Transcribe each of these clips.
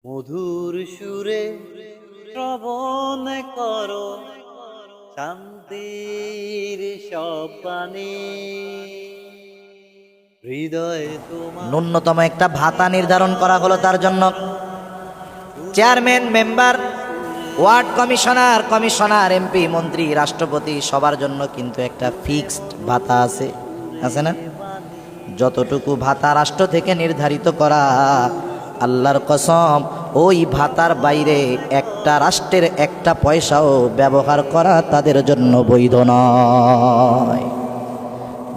মধুর সুরে শ্রবণ করো শান্তির সপানে হৃদয় তোমার। ন্যূনতম একটা ভাতা নির্ধারণ করা হলো তার জন্য। Chairman, member, ward commissioner, MP, মন্ত্রী, রাষ্ট্রপতি সবার জন্য কিন্তু একটা ফিক্সড ভাতা আছে না? যতটুকু ভাতা রাষ্ট্র থেকে নির্ধারিত করা, আল্লাহর কসম ওই ভাতার বাইরে একটা রাষ্ট্রের একটা পয়সাও ব্যবহার করা তাদের জন্য বৈধ নয়।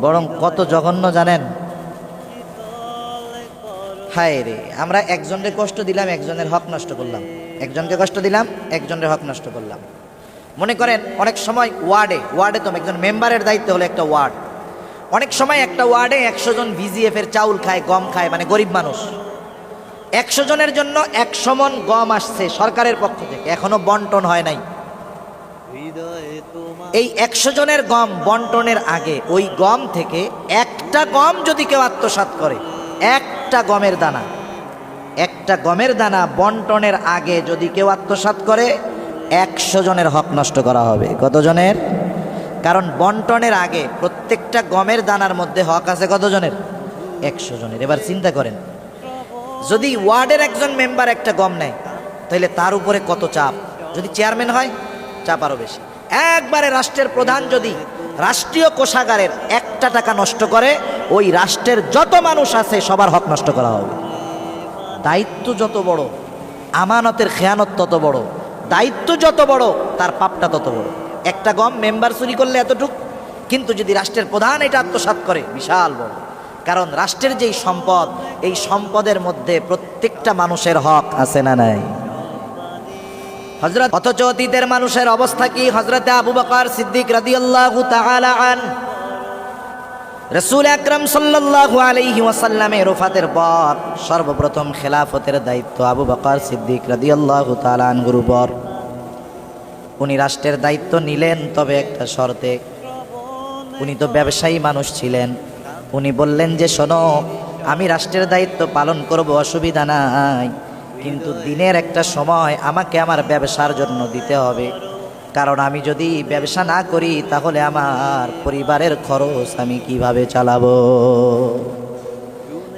বরং কত জঘন্য জানেন? হায় রে, আমরা একজনের কষ্ট দিলাম, একজনের হক নষ্ট করলাম। একজনকে কষ্ট দিলাম, একজনের হক নষ্ট করলাম। মনে করেন অনেক সময় ওয়ার্ডে তো একজন মেম্বারের দায়িত্ব হলো একটা ওয়ার্ড। অনেক সময় একটা ওয়ার্ডে 100 জন VGF এর চাউল খায়, গম খায়, মানে গরিব মানুষ। 100 জনের জন্য 100 মণ গম আসছে সরকারের পক্ষ থেকে, এখনো বন্টন হয় নাই। এই 100 জনের গম বন্টনের আগে ওই গম থেকে একটা গম যদি কেউ আত্মসাৎ করে, একটা গমের দানা বন্টনের আগে যদি কেউ আত্মসাৎ করে, 100 জনের হক নষ্ট করা হবে। কত জনের? কারণ বন্টনের আগে প্রত্যেকটা গমের দানার মধ্যে হক আছে কত জনের? 100 জনের। এবার চিন্তা করেন, যদি ওয়ার্ডের একজন মেম্বার একটা গম নেয়, তাহলে তার উপরে কত চাপ। যদি চেয়ারম্যান হয়, চাপ আরো বেশি। একবারে রাষ্ট্রের প্রধান যদি রাষ্ট্রীয় কোষাগারের 1 টাকা নষ্ট করে, ওই রাষ্ট্রের যত মানুষ আছে সবার হক নষ্ট করা হবে। দায়িত্ব যত বড়, আমানতের খেয়ানত তত বড়। দায়িত্ব যত বড়, তার পাপটা তত বড়। একটা গম মেম্বার চুরি করলে এতটুক, কিন্তু যদি রাষ্ট্রের প্রধান এটা আত্মসাৎ করে, বিশাল বড়। কারণ রাষ্ট্রের যেই সম্পদ, এই সম্পদের মধ্যে প্রত্যেকটা মানুষের হক আছে না নাই? হযরত অথচ অতীতের মানুষের অবস্থা কি? হযরতে আবু বকর সিদ্দিক রাদিয়াল্লাহু তাআলা আন, রাসূল আকরাম সাল্লাল্লাহু আলাইহি ওয়াসাল্লামের ওফাতের পর সর্বপ্রথম খেলাফতের দায়িত্ব আবু বকর সিদ্দিক রাদিয়াল্লাহু তাআলা আনহুর উপর। উনি রাষ্ট্রের দায়িত্ব নিলেন, তবে একটা শর্তে। উনি তো ব্যবসায়ী মানুষ ছিলেন। উনি বললেন যে, শোনো, আমি রাষ্ট্রের দায়িত্ব পালন করব, অসুবিধা নাই, কিন্তু দিনের একটা সময় আমাকে আমার ব্যবসার জন্য দিতে হবে। কারণ আমি যদি ব্যবসা না করি, তাহলে আমার পরিবারের খরচ আমি কিভাবে চালাবো?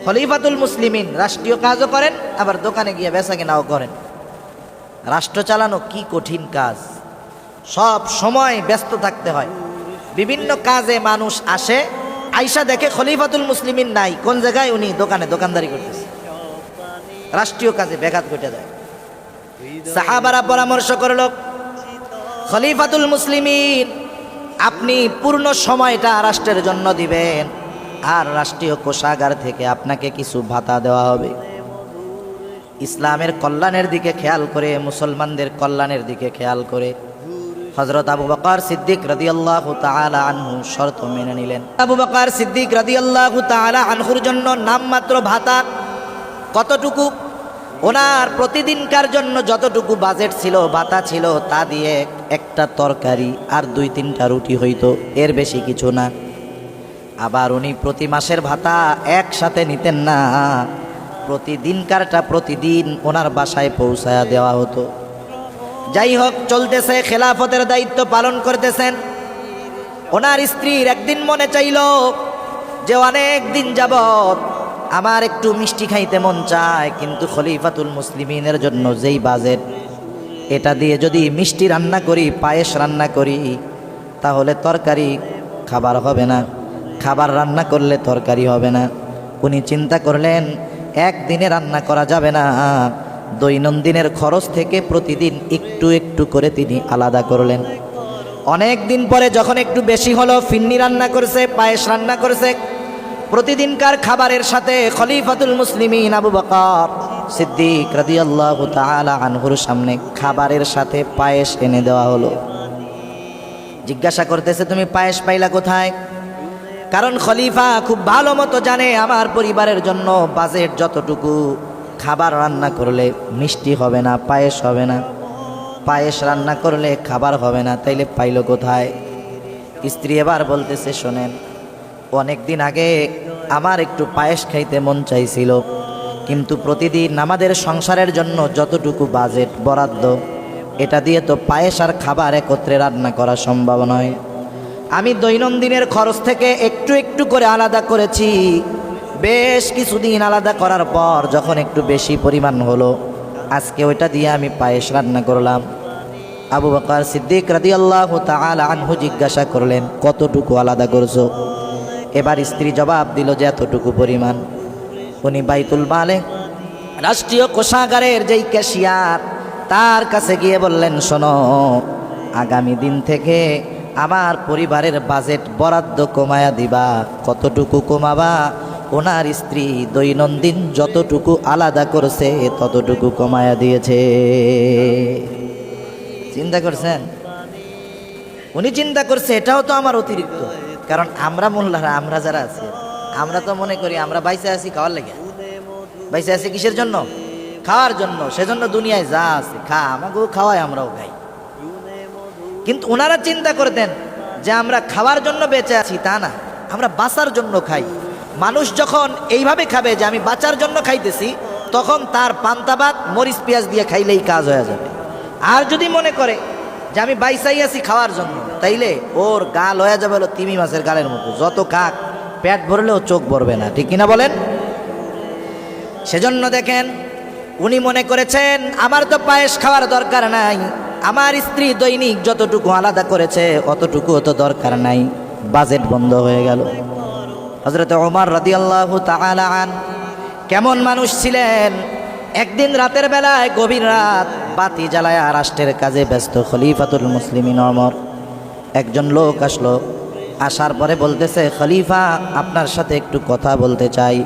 খলিফাতুল মুসলিমিন রাষ্ট্রীয় কাজও করেন, আবার দোকানে গিয়ে বেচা কেনাও করেন। রাষ্ট্র চালানো কি কঠিন কাজ! সব সময় ব্যস্ত থাকতে হয়। বিভিন্ন কাজে মানুষ আসে, আইসা দেখে খলিফাতুল মুসলিমিন নাই, কোন জায়গায়? উনি দোকানে দোকানদারি করতেছে। রাষ্ট্রীয় কাজে ব্যাঘাত ঘটে যায়। সাহাবারা পরামর্শ করল, খলিফাতুল মুসলিমিন, আপনি পূর্ণ সময়টা রাষ্ট্রের জন্য দিবেন, আর রাষ্ট্রীয় কোষাগার থেকে আপনাকে কিছু ভাতা দেওয়া হবে। ইসলামের কল্যাণের দিকে খেয়াল করে, মুসলমানদের কল্যাণের দিকে খেয়াল করে হযরত আবু বকর সিদ্দিক রাদিয়াল্লাহু তাআলা আনহু শর্ত মেনে নিলেন। আবু বকর সিদ্দিক রাদিয়াল্লাহু তাআলা আনহুর জন্য নামমাত্র ভাতা কতটুকু? ওনার প্রতিদিনকার জন্য যতটুকু বাজেট ছিল, ভাতা ছিল, তা দিয়ে একটা তরকারি আর 2-3টা রুটি হইতো, এর বেশি কিছু না। আবার উনি প্রতি মাসের ভাতা একসাথে নিতেন না, প্রতিদিনকারটা প্রতিদিন ওনার বাসায় পৌঁছায়া দেওয়া হতো। যাই হোক, চলতেছে, খেলাফতের দায়িত্ব পালন করতেছেন। ওনার স্ত্রীর একদিন মনে চাইল যে অনেক দিন যাবত আমার একটু মিষ্টি খাইতে মন চায়, কিন্তু খলিফাতুল মুসলিমিনের জন্য যেই বাজেট, এটা দিয়ে যদি মিষ্টি রান্না করি, পায়েস রান্না করি, তাহলে তরকারি খাবার হবে না, খাবার রান্না করলে তরকারি হবে না। উনি চিন্তা করলেন, একদিনে রান্না করা যাবে না, দৈনন্দিনের খরচ থেকে প্রতিদিন একটু একটু করে তিনি আলাদা করলেন। অনেক দিন পরে যখন একটু বেশি হলো, ফিন্নি রান্না করছে, পায়েস রান্না করছে। প্রতিদিনকার খাবারের সাথে খলিফাতুল মুসলিমিন আবু বকর সিদ্দিক রাদিয়াল্লাহু তাআলা আনহুর সামনে খাবারের সাথে পায়েস এনে দেওয়া হলো। জিজ্ঞাসা করতেছে, তুমি পায়েস পাইলা কোথায়? কারণ খলিফা খুব ভালো মতো জানে আমার পরিবারের জন্য বাজেট যতটুকু, খাবার রান্না করলে মিষ্টি হবে না, পায়েস হবে না, পায়েস রান্না করলে খাবার হবে না, তাইলে পাইল কোথায়? স্ত্রী এবার বলতেছে, শোনেন, অনেক দিন আগে আমার একটু পায়েস খাইতে মন চাইছিল, কিন্তু প্রতিদিন আমাদের সংসারের জন্য যতটুকু বাজেট বরাদ্দ, এটা দিয়ে তো পায়েস আর খাবার একত্রে রান্না করা সম্ভব নয়। আমি দৈনন্দিনের খরচ থেকে একটু একটু করে আলাদা করেছি। বেশ কিছুদিন আলাদা করার পর যখন একটু বেশি পরিমাণ হলো, আজকে ওইটা দিয়ে আমি পায়েস রান্না করলাম। আবু বকর সিদ্দিক রাদিয়াল্লাহু তাআলা আনহু জিজ্ঞাসা করলেন, কতটুকু আলাদা করছো? এবার স্ত্রী জবাব দিল যে এতটুকু পরিমাণ। উনি বাইতুল মালে রাষ্ট্রীয় কোষাগারের যেই ক্যাশিয়ার, তার কাছে গিয়ে বললেন, শোনো, আগামী দিন থেকে আমার পরিবারের বাজেট বরাদ্দ কমায়া দিবা। কতটুকু কমাবা? ওনার স্ত্রী দৈনন্দিন যতটুকু আলাদা করছে ততটুকু কমায়া দিয়েছে। চিন্তা করছেন? উনি চিন্তা করছে এটাও তো আমার অতিরিক্ত। কারণ আমরা মোল্লারা, আমরা যারা আছি, আমরা তো মনে করি আমরা বাইসে আছি খাওয়ার লেগে। বাইসে আছি কিসের জন্য? খাওয়ার জন্য। সেজন্য দুনিয়ায় যা আছে খা, আমাকেও খাওয়ায়, আমরাও খাই। কিন্তু ওনারা চিন্তা করতেন যে আমরা খাওয়ার জন্য বেঁচে আছি তা না, আমরা বাঁচার জন্য খাই। মানুষ যখন এইভাবে খাবে যে আমি বাঁচার জন্য খাইতেছি, তখন তার পান্তা ভাত মরিচ পেঁয়াজ দিয়ে খাইলেই কাজ হয়ে যাবে। আর যদি মনে করে যে আমি বাইসাই আছি খাওয়ার জন্য, তাইলে ওর গাল হয়ে যাবে হলো তিমি মাছের গালের মতো, যত খাক পেট ভরলেও চোখ ভরবে না। ঠিক কিনা বলেন? সেজন্য দেখেন, উনি মনে করেছেন আমার তো পায়েস খাওয়ার দরকার নাই, আমার স্ত্রী দৈনিক যতটুকু আলাদা করেছে অতটুকু তো দরকার নাই। বাজেট বন্ধ হয়ে গেল। হযরত ওমর রাদিয়াল্লাহু তাআলা আন কেমন মানুষ ছিলেন! একদিন রাতের বেলায়, গভীর রাত, বাতি জ্বালায়া রাষ্ট্রের কাজে ব্যস্ত খলিফাতুল মুসলিমিন ওমর। একজন লোক আসলো, আসার পরে বলতেছে, খলিফা আপনার সাথে একটু কথা বলতে চাই।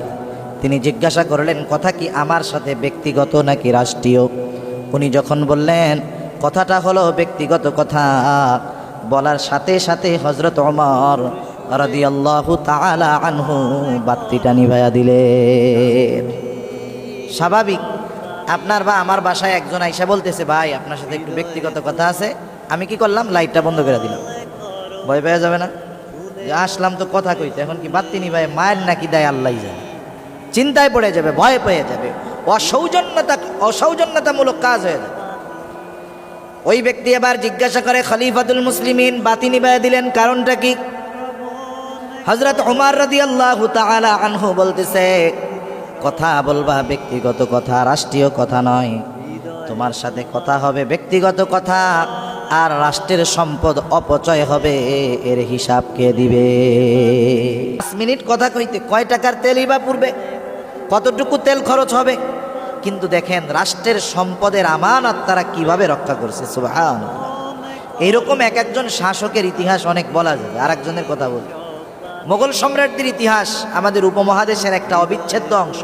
তিনি জিজ্ঞাসা করলেন, কথা কি আমার সাথে ব্যক্তিগত নাকি রাষ্ট্রীয়? উনি যখন বললেন কথাটা হলো ব্যক্তিগত কথা, বলার সাথে সাথে হযরত ওমর রাদিয়াল্লাহু তাআলা আনহু বাতিটা নিভাইয়া দিলেন। স্বাভাবিক, আপনার বা আমার বাসায় একজন আইসা বলতেছে, ভাই আপনার সাথে একটু ব্যক্তিগত কথা আছে। আমি কি করলাম? লাইটটা বন্ধ করে দিলাম। ভয় পেয়ে যাবে না যে আসলাম তো কথা কইতে, এখন কি বাতি নিভাই মায়ের নাকি দেয় আল্লাহই জানে। চিন্তায় পড়ে যাবে, ভয় পেয়ে যাবে, অসৌজন্যতামূলক কাজ হয়ে যাবে। ওই ব্যক্তি এবার জিজ্ঞাসা করে, খলিফাতুল মুসলিমিন বাতি নিভাইয়া দিলেন, কারণটা কি? হযরত ওমর রাদিয়াল্লাহু তাআলা আনহু বলতেছে, কথা বলবা ব্যক্তিগত কথা, রাষ্ট্রীয় কথা নয়। তোমার সাথে কথা হবে ব্যক্তিগত কথা, আর রাষ্ট্রের সম্পদ অপচয় হবে, এর হিসাব কে দিবে? 5 মিনিট কথা কইতে কয় টাকার তেলই বা পুড়বে, কতটুকু তেল খরচ হবে। কিন্তু দেখেন রাষ্ট্রের সম্পদের আমানত তারা কিভাবে রক্ষা করছে। সুবহানাল্লাহ। এইরকম এক একজন শাসকের ইতিহাস অনেক বলা যাবে। আর একজনের কথা বলি, মোগল সম্রাটদের ইতিহাস আমাদের উপমহাদেশের একটা অবিচ্ছেদ্য অংশ।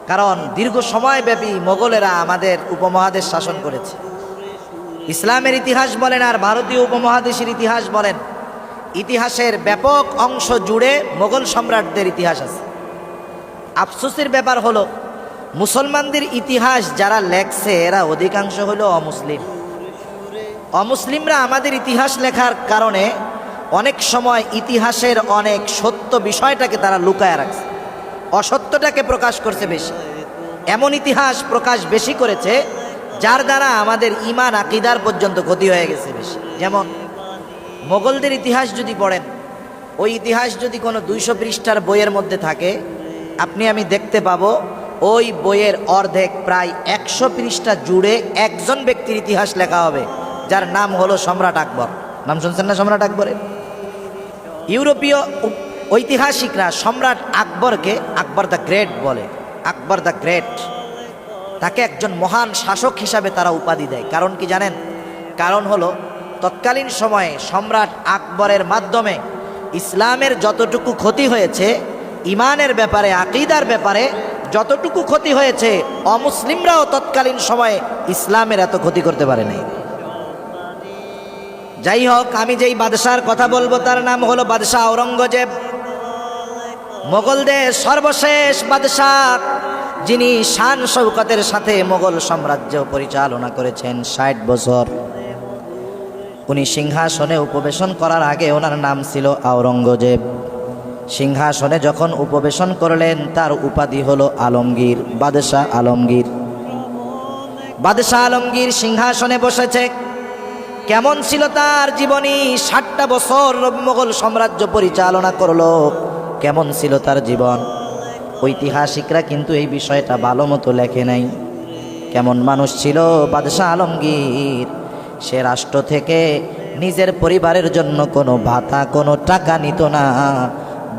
কারণ দীর্ঘ সময় ব্যাপী মোগলেরা আমাদের উপমহাদেশ শাসন করেছে। ইসলামের ইতিহাস বলেন আর ভারতীয় উপমহাদেশের ইতিহাস বলেন, ইতিহাসের ব্যাপক অংশ জুড়ে মোগল সম্রাটদের ইতিহাস আছে। আফসোসের ব্যাপার হলো, মুসলমানদের ইতিহাস যারা লেখছে এরা অধিকাংশ হলো অমুসলিম। অমুসলিমরা আমাদের ইতিহাস লেখার কারণে অনেক সময় ইতিহাসের অনেক সত্য বিষয়টাকে তারা লুকায় রাখছে, অসত্যটাকে প্রকাশ করছে বেশি। এমন ইতিহাস প্রকাশ বেশি করেছে যার দ্বারা আমাদের ঈমান আকীদার পর্যন্ত ক্ষতি হয়ে গেছে বেশি। যেমন মোগলদের ইতিহাস যদি পড়েন, ওই ইতিহাস যদি কোনো 200 পৃষ্ঠার বইয়ের মধ্যে থাকে, আপনি আমি দেখতে পাবো ওই বইয়ের অর্ধেক প্রায় 100 পৃষ্ঠা জুড়ে একজন ব্যক্তির ইতিহাস লেখা হবে, যার নাম হলো সম্রাট আকবর। নাম শুনছেন না সম্রাট আকবরের? ইউরোপীয় ঐতিহাসিকরা সম্রাট আকবরকে আকবর দ্য গ্রেট বলে। আকবর দ্য গ্রেট, তাকে একজন মহান শাসক হিসাবে তারা উপাধি দেয়। কারণ কি জানেন? কারণ হলো তৎকালীন সময়ে সম্রাট আকবরের মাধ্যমে ইসলামের যতটুকু ক্ষতি হয়েছে, ইমানের ব্যাপারে, আকীদার ব্যাপারে যতটুকু ক্ষতি হয়েছে, অমুসলিমরাও তৎকালীন সময়ে ইসলামের এত ক্ষতি করতে পারে নাই। যাই হোক, আমি যেই বাদশার কথা বলবো তার নাম হলো বাদশাহ আওরঙ্গজেব। মোগলদের সর্বশেষ বাদশাহ, যিনি শান শৌকতের সাথে মোগল সাম্রাজ্য পরিচালনা করেছেন 60 বছর। উনি সিংহাসনে উপবেশন করার আগে ওনার নাম ছিল আওরঙ্গজেব। সিংহাসনে যখন উপবেশন করলেন তার উপাধি হলো আলমগীর, বাদশাহ আলমগীর। বাদশাহ আলমগীর সিংহাসনে বসেছে। কেমন ছিল তার জীবনী? 60টা বছর মোগল সাম্রাজ্য পরিচালনা করলো। কেমন ছিল তার জীবন? ঐতিহাসিকরা কিন্তু এই বিষয়টা ভালো মতো লেখে নাই। কেমন মানুষ ছিল বাদশাহ আলমগীর? সে রাষ্ট্র থেকে নিজের পরিবারের জন্য কোনো ভাতা, কোনো টাকা নিত না,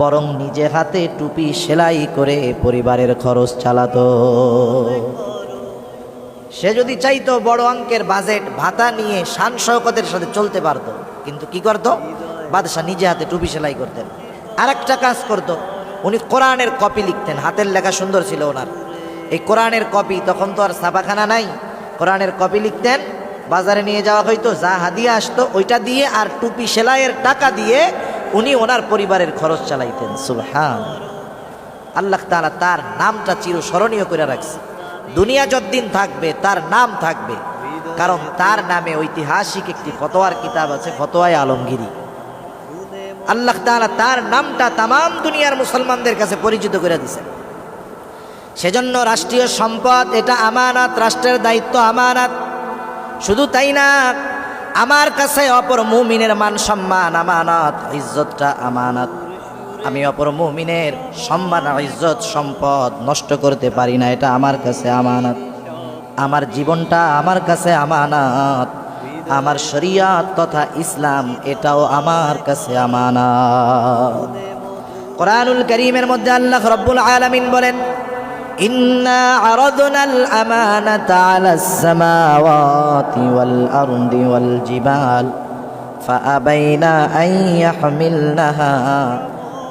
বরং নিজে হাতে টুপি সেলাই করে পরিবারের খরচ চালাতো। সে যদি চাইতো বড় অঙ্কের বাজেট ভাতা নিয়ে শান শওকতের সাথে চলতে পারত, কিন্তু কি করত? বাদশাহ নিজে হাতে টুপি সেলাই করতেন। আর একটা কাজ করত, উনি কোরআনের কপি লিখতেন। হাতের লেখা সুন্দর ছিল ওনার। এই কোরআনের কপি, তখন তো আর ছাপাখানা নাই, কোরআনের কপি লিখতেন, বাজারে নিয়ে যাওয়া হইতো, যা হাদিয়া আসতো ওইটা দিয়ে আর টুপি সেলাইয়ের টাকা দিয়ে উনি ওনার পরিবারের খরচ চালাইতেন। সুবহান আল্লাহ তাআলা তার নামটা চিরস্মরণীয় করে রাখছে। দুনিয়া যতদিন থাকবে তার নাম থাকবে, কারণ তার নামে ঐতিহাসিক একটি ফতোয়ার কিতাব আছে, ফতোয়ায়ে আলমগীরি। আল্লাহ তাআলা তার নামটা তামাম দুনিয়ার মুসলমানদের কাছে পরিচিত করে দিয়েছে। সেজন্য রাষ্ট্রীয় সম্পদ এটা আমানত, রাষ্ট্রের দায়িত্ব আমানত। শুধু তাই না, আমার কাছে অপর মুমিনের মান সম্মান আমানত, ইজ্জতটা আমানত। আমি অপর মুমিনের সম্মান, ইজ্জত, সম্পদ নষ্ট করতে পারি না, এটা আমার কাছে আমানত। আমার জীবনটা আমার কাছে আমানত। আমার শরিয়ত তথা ইসলাম এটাও আমার কাছে আমানত। কোরআনুল কারীমের মধ্যে আল্লাহ রাব্বুল আলামিন বলেন, ইন্না আরাদনাল আমানাতা আলাস সামাওয়াতি ওয়াল আরদি ওয়াল জিবাল ফাআবাইনা আন ইয়াহমিলনাহা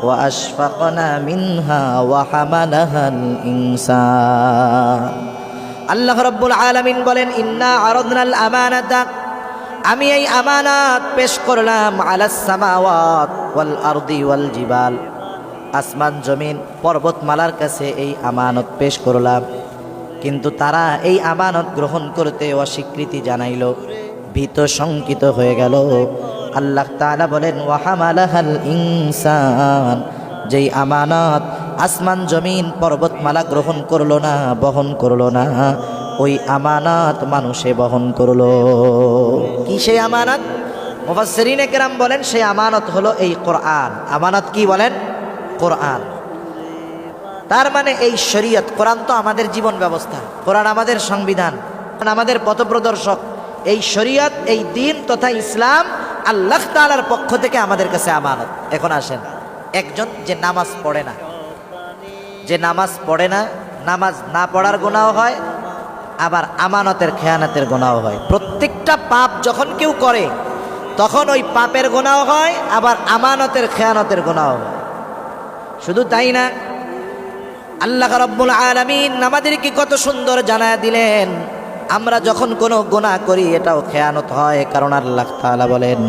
ওয়া আশফাকনা মিনহা ওয়া হামালাহাল ইনসান। আল্লাহ রাব্বুল আলামিন বলেন, ইন্না আরাদনাল আমানাতা, আমি এই আমানত পেশ করলাম, আলাস সামাওয়াত ওয়াল আরদি ওয়াল জিবাল, আসমান জমিন পর্বতমালার কাছে এই আমানত পেশ করলাম। কিন্তু তারা এই আমানত গ্রহণ করতে অস্বীকৃতি জানাইল, ভীত শঙ্কিত হয়ে গেল। আল্লাহ তাআলা বলেন, ওয়া হামালাহাল ইনসান, যেই আমানত আসমান জমিন পর্বতমালা গ্রহণ করলো না, বহন করলো না, ওই আমানত মানুষে বহন করলো। কি সেই আমানত? মুফাসসিরিনে কেরাম বলেন সেই আমানত হলো এই কোরআন। আমানত কি বলেন? কোরআন। তার মানে এই শরীয়ত, কোরআন তো আমাদের জীবন ব্যবস্থা, কোরআন আমাদের সংবিধান, আমাদের পথপ্রদর্শক। এই শরীয়ত, এই দিন তথা ইসলাম আল্লাহ তাআলার পক্ষ থেকে আমাদের কাছে আমানত। এখন আসেন, একজন যে নামাজ পড়ে না, যে নামাজ পড়ে না, নামাজ না পড়ার গুনাহ হয়, আবার আমানতের খেয়ানতের গুনাহ হয়। প্রত্যেকটা পাপ যখন কেউ করে তখন ওই পাপের গুনাহ হয়, আবার আমানতের খেয়ানতের গুনাহ হয়। শুধু তাই না, আল্লাহ রাব্বুল আলামিন আমাদেরকে কত সুন্দর জানায়া দিলেন, আমরা যখন কোনো গুনাহ করি এটাও খেয়ানত হয়। কারণ আল্লাহ তাআলা বলেন,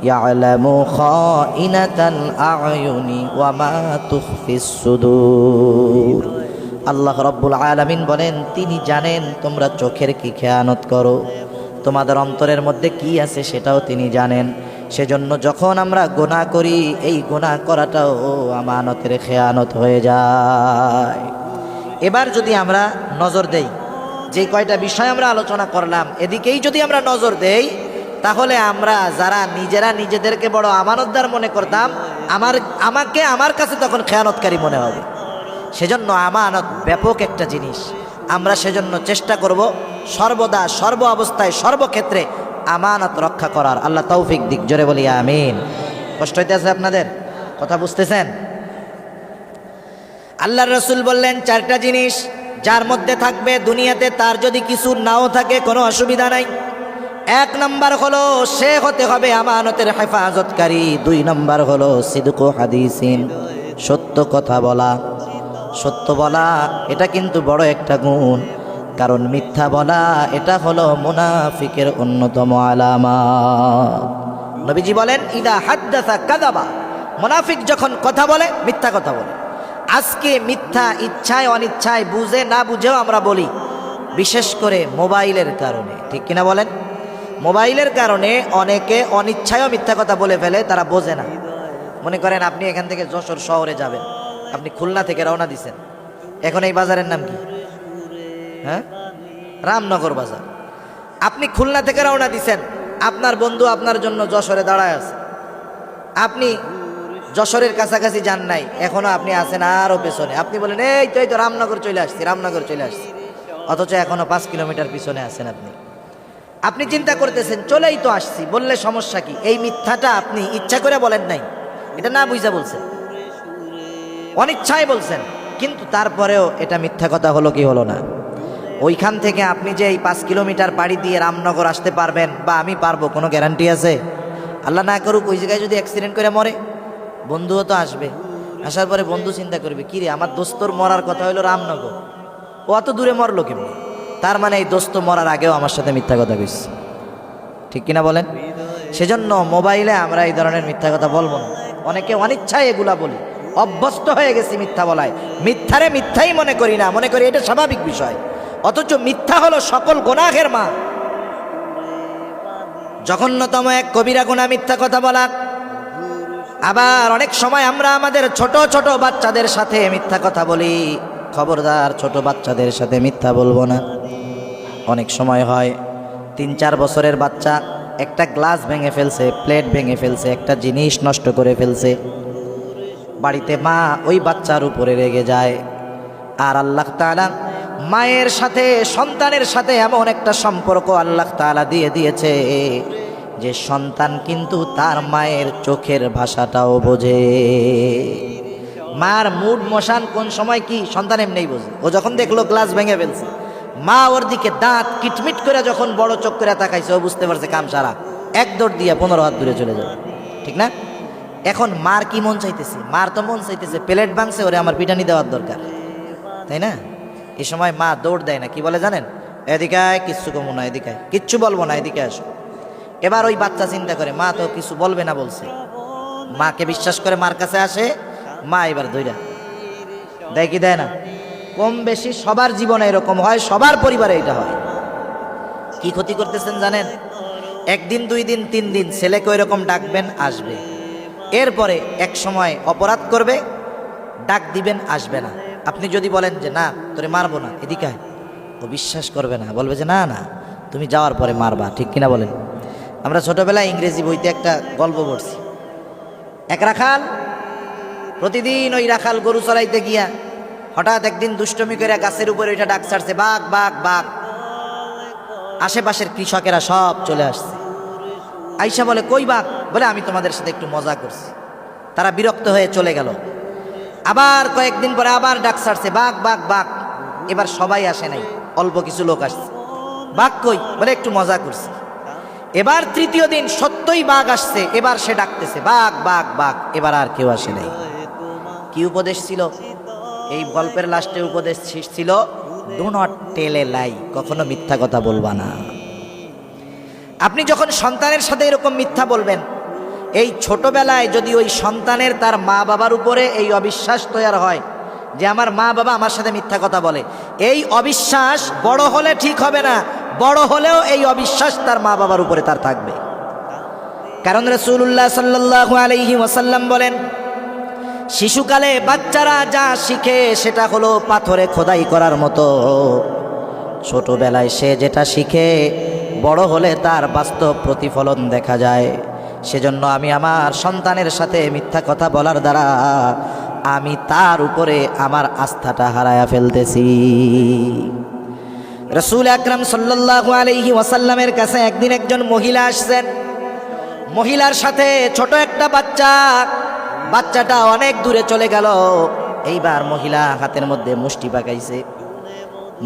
ইয়ালামু খাইনাতাল আয়ুনি ওয়া মা তুখফিস সুদূর। আল্লাহ রাব্বুল আলামিন বলেন, তিনি জানেন তোমরা চোখের কি খেয়ানত করো, তোমাদের অন্তরের মধ্যে কি আছে সেটাও তিনি জানেন। সেজন্য যখন আমরা গুনাহ করি, এই গুনাহ করাটাও আমানতের খেয়ানত হয়ে যায়। এবার যদি আমরা নজর দেই, যে কয়টা বিষয় আমরা আলোচনা করলাম এদিকেই যদি আমরা নজর দেই, তাহলে আমরা যারা নিজেরা নিজেদেরকে বড় আমানতদার মনে করতাম, আমাকে আমার কাছে তখন খেয়ানতকারী মনে হবে। সেজন্য আমানত ব্যাপক একটা জিনিস। আমরা সেজন্য চেষ্টা করব সর্বদা, সর্ব অবস্থায়, সর্বক্ষেত্রে আমানত রক্ষা করার। আল্লাহ তৌফিক দিক, জোরে বলি আমিন। কষ্ট হইতেছে আপনাদের? কথা বুঝতেছেন? আল্লাহর রাসূল বললেন, 4টা জিনিস যার মধ্যে থাকবে দুনিয়াতে তার যদি কিছু নাও থাকে কোনো অসুবিধা নাই। 1 নম্বর হলো সে হতে হবে আমানতের হেফাজতকারী। 2 নম্বর হলো সিদকু হাদিসিন, সত্য কথা বলা। সত্য বলা এটা কিন্তু বড় একটা গুণ, কারণ মিথ্যা বলা এটা হলো মুনাফিকের অন্যতম আলামত। নবীজি বলেন, ইদা হাদ্দাসা কাযাবা, মুনাফিক যখন কথা বলে মিথ্যা কথা বলে। আজকে মিথ্যা ইচ্ছায় অনিচ্ছায়, বুঝে না বুঝেও আমরা বলি, বিশেষ করে মোবাইলের কারণে। ঠিক কিনা বলেন? মোবাইলের কারণে অনেকে অনিচ্ছায়ও মিথ্যা কথা বলে ফেলে, তারা বোঝে না। মনে করেন আপনি এখান থেকে যশোর শহরে যাবেন, আপনি খুলনা থেকে রওনা দিছেন, এখন এই বাজারের নাম কি? হ্যাঁ, রামনগর বাজার। আপনি খুলনা থেকে রওনা দিছেন, আপনার বন্ধু আপনার জন্য যশোরে দাঁড়ায় আছে, আপনি যশোরের কাছাকাছি যান নাই, এখনো আপনি আছেন আরো পেছনে। আপনি বলেন এই তো রামনগর চলে আসছি, রামনগর চলে আসছি, অথচ এখনো 5 কিলোমিটার পিছনে আছেন। আপনি চিন্তা করতেছেন চলেই তো আসছি, বললে সমস্যা কি? এই মিথ্যাটা আপনি ইচ্ছা করে বলেন নাই, এটা না বুঝা বলছেন, অনিচ্ছায় বলছেন, কিন্তু তারপরেও এটা মিথ্যা কথা হলো কি হলো না? ওইখান থেকে আপনি যে এই 5 কিলোমিটার পাড়ি দিয়ে রামনগর আসতে পারবেন বা আমি পারবো, কোনো গ্যারান্টি আছে? আল্লাহ না করুক ওই জায়গায় যদি অ্যাক্সিডেন্ট করে মরে, বন্ধুও তো আসবে, আসার পরে বন্ধু চিন্তা করবে কি রে, আমার দোস্তর মরার কথা হলো রামনগর, ও অত দূরে মরলো কেমনি? তার মানে এই দোস্ত মরার আগেও আমার সাথে মিথ্যা কথা কইছে, ঠিক কিনা বলেন? সেজন্য মোবাইলে আমরা এই ধরনের মিথ্যা কথা বলবো না। অনেকে অনিচ্ছায় এগুলা বলি, অভ্যস্ত হয়ে গেছি মিথ্যা বলায়, মিথ্যারে মিথ্যাই মনে করি না, মনে করি এটা স্বাভাবিক বিষয়, অথচ মিথ্যা হলো সকল গুনাহের মা। জঘন্যতম এক কবিরা গুনাহ মিথ্যা কথা বলা। আবার অনেক সময় আমরা আমাদের ছোট ছোট বাচ্চাদের সাথে মিথ্যা কথা বলি, খবরদার ছোট বাচ্চাদের সাথে মিথ্যা বলবো না। অনেক সময় হয় 3-4 বছরের বাচ্চা একটা গ্লাস ভেঙে ফেলছে, প্লেট ভেঙে ফেলছে, একটা জিনিস নষ্ট করে ফেলছে, বাড়িতে মা ওই বাচ্চার উপরে রেগে যায়। আর আল্লাহ তাআলা মায়ের সাথে সন্তানের সাথে এমন একটা সম্পর্ক আল্লাহ তাআলা দিয়ে দিয়েছে যে সন্তান কিন্তু তার মায়ের চোখের ভাষাটাও বোঝে। মার মুড মশান কোন সময় কি সন্তান এমনিই বোঝে। ও যখন দেখলো গ্লাস ভেঙে ফেলছে, মা ওর দিকে দাঁত কিটমিট করে যখন বড় চোখ করে তাকাইছে, ও বুঝতে পারছে কাম সারা, এক দৌড় দিয়ে 15 হাত দূরে চলে যাবে, ঠিক না? এখন মার কি মন চাইতেছে? মার তো মন চাইতেছে প্লেট ভাঙছে, ওরে আমার পিটানি দেওয়ার দরকার, তাই না? এই সময় মা দৌড় দেয় না, কি বলে জানেন? এদিকে আয়, কিচ্ছু কমো না, এদিকে আয়, কিচ্ছু বলবো না, এদিকে আসো। এবার ওই বাচ্চা চিন্তা করে মা তো কিছু বলবে না বলছে, মাকে বিশ্বাস করে মার কাছে আসে, মা এবার ধইরা দেয় কি দেয় না? কম বেশি সবার জীবনে এরকম হয়, সবার পরিবারে এটা হয়। কি ক্ষতি করতেছেন জানেন? 1 দিন 2 দিন 3 দিন ছেলেকে এরকম ডাকবেন, আসবে, এরপরে এক সময় অপরাধ করবে, ডাক দিবেন, আসবে না। আপনি যদি বলেন যে না তোরে মারবো না, এদিকে আয়, ও বিশ্বাস করবে না, বলবে যে না না তুমি যাওয়ার পরে মারবা, ঠিক কিনা বলেন? আমরা ছোটবেলায় ইংরেজি বইতে একটা গল্প পড়ছি। এক রাখাল প্রতিদিন ওই রাখাল গরু চড়াইতে গিয়া হঠাৎ একদিন দুষ্টমি করে গাছের উপরে ওইটা ডাক ছাড়ছে, বাঘ বাঘ বাঘ। আশেপাশের কৃষকেরা সব চলে আসছে, আইসা বলে কই বাঘ? বলে আমি তোমাদের সাথে একটু মজা করছি। তারা বিরক্ত হয়ে চলে গেল। আবার কয়েকদিন পরে আবার ডাক ছাড়ছে, বাঘ বাঘ বাঘ। এবার সবাই আসে নাই, অল্প কিছু লোক আসছে। বাঘ কই? বলে একটু মজা করছি। এবার তৃতীয় দিন সত্যই বাঘ আসছে, এবার সে ডাকতেছে বাঘ বাঘ বাঘ, এবার আর কেউ আসে নাই। কি উপদেশ ছিল? এই গল্পের লাস্টে উপদেশ ছিল ডু নট টেল এ লাই, কখনো মিথ্যা কথা বলবা না। আপনি যখন সন্তানের সাথে এরকম মিথ্যা বলবেন, এই ছোটবেলায় যদি ওই সন্তানের তার মা বাবার উপরে এই অবিশ্বাস তৈরি হয় যে আমার মা বাবা আমার সাথে মিথ্যা কথা বলে, এই অবিশ্বাস বড় হলে ঠিক হবে না, বড় হলেও এই অবিশ্বাস তার মা বাবার উপরে তার থাকবে। কারণ রাসূলুল্লাহ সাল্লাল্লাহু আলাইহি ওয়াসাল্লাম বলেন, শিশুকালে বাচ্চারা যা শিখে সেটা হলো পাথরে খোদাই করার মতো। ছোটবেলায় সে যেটা শিখে বড় হলে তার বাস্তব প্রতিফলন দেখা যায়। সেজন্য আমি আমার সন্তানের সাথে মিথ্যা কথা বলার দ্বারা আমি তার উপরে আমার আস্থাটা হারায়া ফেলতেছি। রাসূল আকরাম সাল্লাল্লাহু আলাইহি ওয়াসাল্লামের কাছে একদিন একজন মহিলা আসছেন। মহিলার সাথে ছোট একটা বাচ্চা, বাচ্চাটা অনেক দূরে চলে গেল। এইবার মহিলা হাতের মধ্যে মুষ্টি পাকাইছে,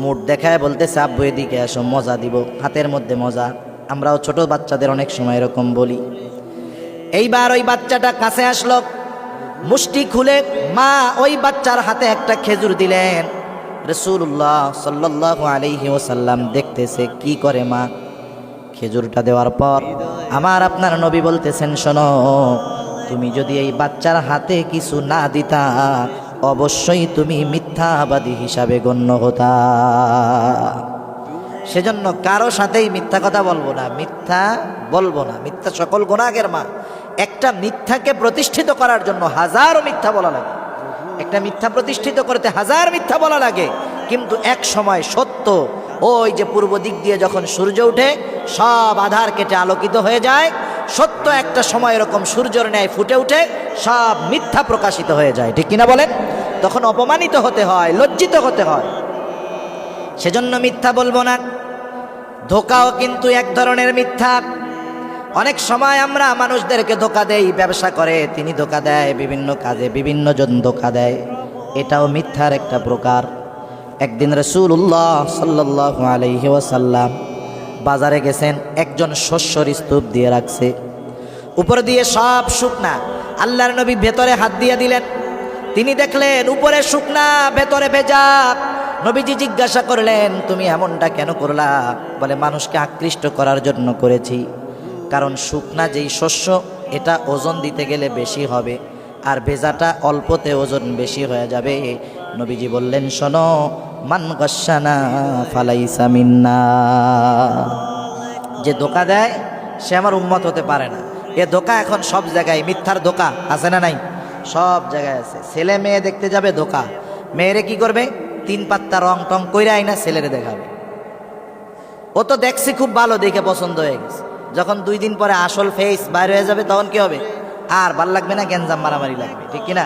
মুড দেখায় বলতেছে আব্বু এদিকে আসো, মজা দিব, হাতের মধ্যে মজা। আমরাও ছোট বাচ্চাদের অনেক সময় এরকম বলি। এইবার ওই বাচ্চাটা কাছে আসলো, মুষ্টি খুলে মা ওই বাচ্চার হাতে একটা খেজুর দিলেন। রাসূলুল্লাহ সাল্লাল্লাহু আলাইহি ওয়াসাল্লাম দেখতেছে কি করে মা। খেজুরটা দেওয়ার পর আমার আপনার নবী বলতেছেন, শোনো, তুমি যদি এই বাচ্চার হাতে কিছু না দিতা অবশ্যই তুমি মিথ্যাবাদী হিসাবে গণ্য হতা। সেজন্য কারো সাথেই মিথ্যা কথা বলবো না, মিথ্যা বলবো না। মিথ্যা সকল গুনাহের মা। একটা মিথ্যাকে প্রতিষ্ঠিত করার জন্য হাজারো মিথ্যা বলা লাগে, একটা মিথ্যা প্রতিষ্ঠিত করতে হাজার মিথ্যা বলা লাগে, কিন্তু এক সময় সত্য ওই যে পূর্ব দিক দিয়ে যখন সূর্য ওঠে সব আধার কেটে আলোকিত হয়ে যায়, সত্য একটা সময় এরকম সূর্যের ন্যায় ফুটে উঠে সব মিথ্যা প্রকাশিত হয়ে যায়, ঠিক কিনা বলেন? তখন অপমানিত হতে হয়, লজ্জিত হতে হয়। সেজন্য মিথ্যা বলবো না। ধোকাও কিন্তু এক ধরনের মিথ্যা। অনেক সময় আমরা মানুষদেরকে ধোকা দেই, ব্যবসা করে তিনি ধোকা দেয়, বিভিন্ন কাজে বিভিন্ন জন ধোকা দেয়, এটাও মিথ্যার একটা প্রকার। একদিন রাসূলুল্লাহ সাল্লাল্লাহু আলাইহি ওয়াসাল্লাম বাজারে গেছেন, একজন শস্যর স্তূপ দিয়ে রাখছে, উপর দিয়ে সব শুকনা। আল্লাহর নবী ভেতরে হাত দিয়ে দিলেন, তিনি দেখলেন উপরে শুকনা ভেতরে ভেজা। নবীজি জিজ্ঞাসা করলেন, তুমি এমনটা কেন করলা? বলে, মানুষকে আকৃষ্ট করার জন্য করেছি, কারণ শুকনা যেই শস্য এটা ওজন দিতে গেলে বেশি হবে, আর ভেজাটা অল্পতে ওজন বেশি হয়ে যাবে। নবীজি বললেন, শোনো, মান গাশশানা ফালাইসা মিন্না, যে ধোকা দেয় সে আমার উম্মত হতে পারে না। এ ধোকা এখন সব জায়গায়, মিথ্যার ধোকা আছে না নাই? সব জায়গায় আছে। ছেলে মেয়ে দেখতে যাবে ধোকা, মেয়েরে কি করবে? 3 পাত্তা রং টং কইরা আইনা ছেলেরে দেখাবে। ও তো দেখছি খুব ভালো, দেখে পছন্দ হয়ে গেছে, যখন 2 দিন পরে আসল ফেস বাইর হয়ে যাবে তখন কি হবে? আর ভাল লাগবে না, গ্যাঞ্জাম মারামারি লাগবে, ঠিক কিনা?